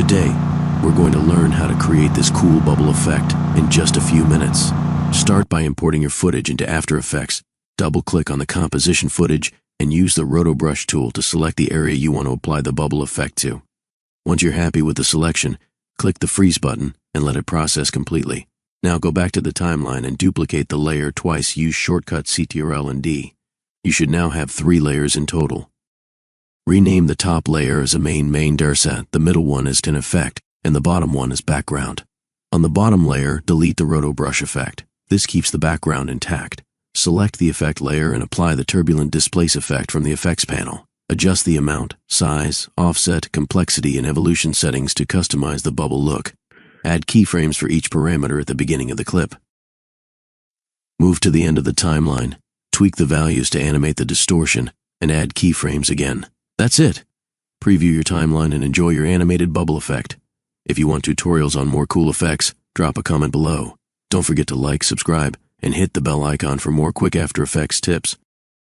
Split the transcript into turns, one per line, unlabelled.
Today, we're going to learn how to create this cool bubble effect in just a few minutes. Start by importing your footage into After Effects. Double-click on the composition footage and use the Roto Brush tool to select the area you want to apply the bubble effect to. Once you're happy with the selection, click the Freeze button and let it process completely. Now go back to the timeline and duplicate the layer twice. Use shortcut Ctrl and D. You should now have 3 layers in total. Rename the top layer as a main darset, the middle one as tin effect, and the bottom one as background. On the bottom layer, delete the Roto Brush effect. This keeps the background intact. Select the effect layer and apply the turbulent displace effect from the effects panel. Adjust the amount, size, offset, complexity, and evolution settings to customize the bubble look. Add keyframes for each parameter at the beginning of the clip. Move to the end of the timeline, tweak the values to animate the distortion, and add keyframes again. That's it. Preview your timeline and enjoy your animated bubble effect. If you want tutorials on more cool effects, drop a comment below. Don't forget to like, subscribe, and hit the bell icon for more quick After Effects tips.